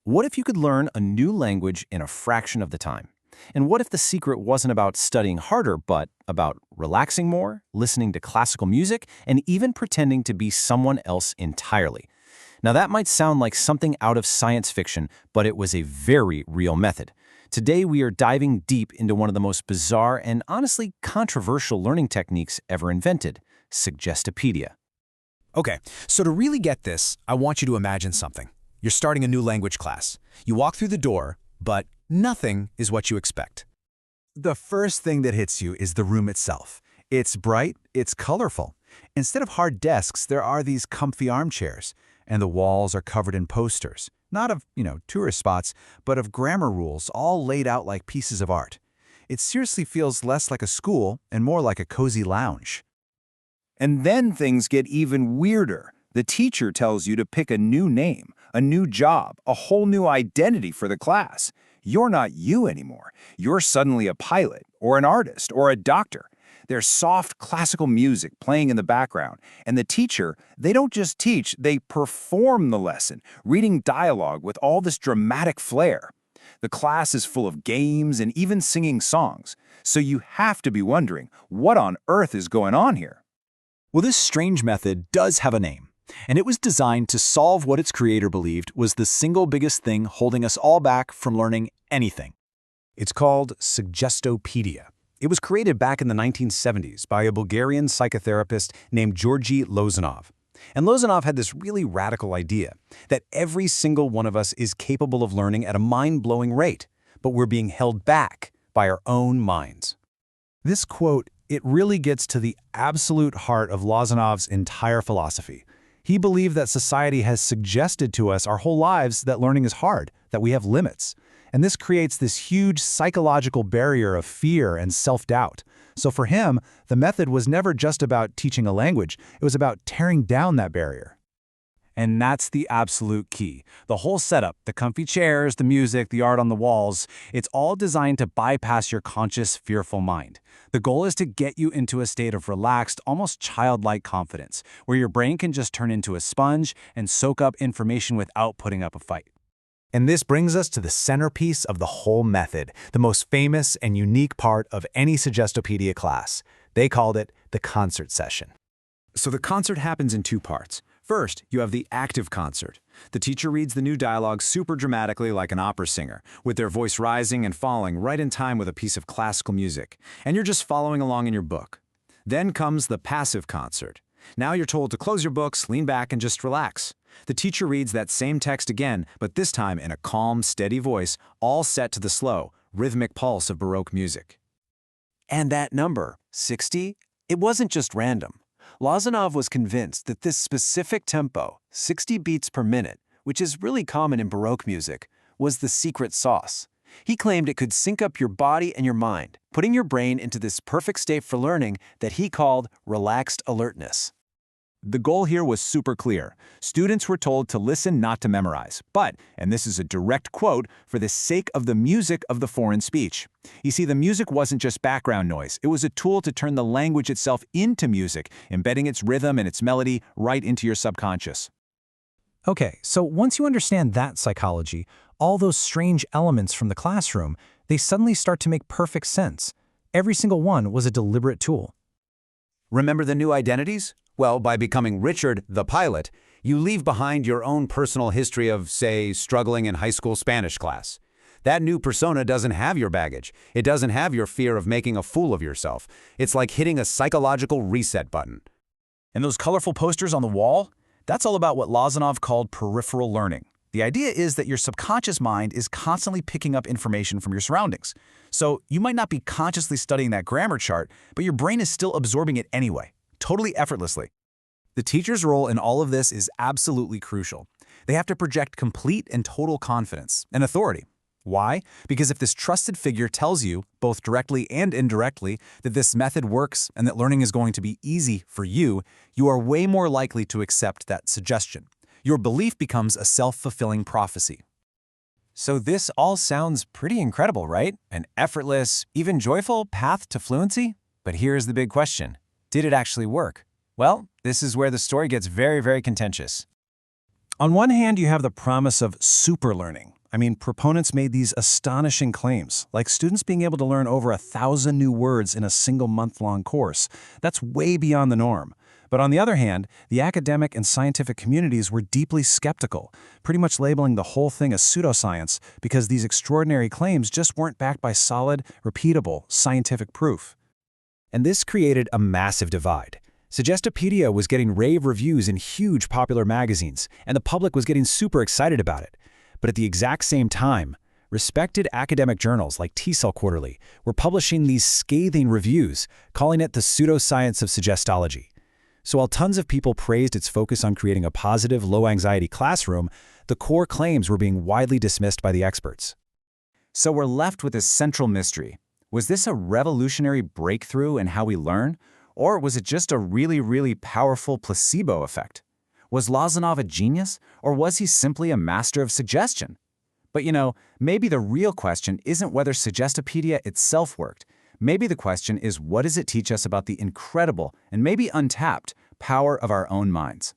What if you could learn a new language in a fraction of the time? And what if the secret wasn't about studying harder, but about relaxing more, listening to classical music, and even pretending to be someone else entirely? Now, that might sound like something out of science fiction, but it was a very real method. Today, we are diving deep into one of the most bizarre and honestly controversial learning techniques ever invented, Suggestopedia. Okay, so to really get this, I want you to imagine something. You're starting a new language class. You walk through the door, but nothing is what you expect. The first thing that hits you is the room itself. It's bright, it's colorful. Instead of hard desks, there are these comfy armchairs, and the walls are covered in posters. Not of, tourist spots, but of grammar rules all laid out like pieces of art. It seriously feels less like a school and more like a cozy lounge. And then things get even weirder. The teacher tells you to pick a new name, a new job, a whole new identity for the class. You're not you anymore. You're suddenly a pilot, or an artist, or a doctor. There's soft classical music playing in the background, and the teacher, they don't just teach, they perform the lesson, reading dialogue with all this dramatic flair. The class is full of games and even singing songs, so you have to be wondering, what on earth is going on here? Well, this strange method does have a name, and it was designed to solve what its creator believed was the single biggest thing holding us all back from learning anything. It's called Suggestopedia. It was created back in the 1970s by a Bulgarian psychotherapist named Georgi Lozanov. And Lozanov had this really radical idea that every single one of us is capable of learning at a mind-blowing rate, but we're being held back by our own minds. This quote, it really gets to the absolute heart of Lozanov's entire philosophy. He believed that society has suggested to us our whole lives that learning is hard, that we have limits. And this creates this huge psychological barrier of fear and self-doubt. So for him, the method was never just about teaching a language, it was about tearing down that barrier. And that's the absolute key. The whole setup, the comfy chairs, the music, the art on the walls, it's all designed to bypass your conscious, fearful mind. The goal is to get you into a state of relaxed, almost childlike confidence, where your brain can just turn into a sponge and soak up information without putting up a fight. And this brings us to the centerpiece of the whole method, the most famous and unique part of any Suggestopedia class. They called it the concert session. So the concert happens in two parts. First, you have the active concert. The teacher reads the new dialogue super dramatically like an opera singer, with their voice rising and falling right in time with a piece of classical music, and you're just following along in your book. Then comes the passive concert. Now you're told to close your books, lean back, and just relax. The teacher reads that same text again, but this time in a calm, steady voice, all set to the slow, rhythmic pulse of Baroque music. And that number, 60, it wasn't just random. Lozanov was convinced that this specific tempo, 60 beats per minute, which is really common in Baroque music, was the secret sauce. He claimed it could sync up your body and your mind, putting your brain into this perfect state for learning that he called relaxed alertness. The goal here was super clear. Students were told to listen, not to memorize, but, and this is a direct quote, for the sake of the music of the foreign speech. You see, the music wasn't just background noise. It was a tool to turn the language itself into music, embedding its rhythm and its melody right into your subconscious. Okay, so once you understand that psychology, all those strange elements from the classroom, they suddenly start to make perfect sense. Every single one was a deliberate tool. Remember the new identities? Well, by becoming Richard, the pilot, you leave behind your own personal history of, say, struggling in high school Spanish class. That new persona doesn't have your baggage. It doesn't have your fear of making a fool of yourself. It's like hitting a psychological reset button. And those colorful posters on the wall? That's all about what Lozanov called peripheral learning. The idea is that your subconscious mind is constantly picking up information from your surroundings. So you might not be consciously studying that grammar chart, but your brain is still absorbing it anyway, totally effortlessly. The teacher's role in all of this is absolutely crucial. They have to project complete and total confidence and authority. Why? Because if this trusted figure tells you, both directly and indirectly, that this method works and that learning is going to be easy for you, you are way more likely to accept that suggestion. Your belief becomes a self-fulfilling prophecy. So this all sounds pretty incredible, right? An effortless, even joyful path to fluency? But here's the big question. Did it actually work? Well, this is where the story gets very, very contentious. On one hand, you have the promise of superlearning. I mean, proponents made these astonishing claims, like students being able to learn over 1,000 new words in a single month-long course. That's way beyond the norm. But on the other hand, the academic and scientific communities were deeply skeptical, pretty much labeling the whole thing as pseudoscience because these extraordinary claims just weren't backed by solid, repeatable, scientific proof. And this created a massive divide. Suggestopedia was getting rave reviews in huge popular magazines, and the public was getting super excited about it. But at the exact same time, respected academic journals like T-Cell Quarterly were publishing these scathing reviews, calling it the pseudoscience of suggestology. So while tons of people praised its focus on creating a positive, low-anxiety classroom, the core claims were being widely dismissed by the experts. So we're left with this central mystery. Was this a revolutionary breakthrough in how we learn? Or was it just a really, really powerful placebo effect? Was Lozanov a genius, or was he simply a master of suggestion? But maybe the real question isn't whether Suggestopedia itself worked. Maybe the question is, what does it teach us about the incredible and maybe untapped power of our own minds?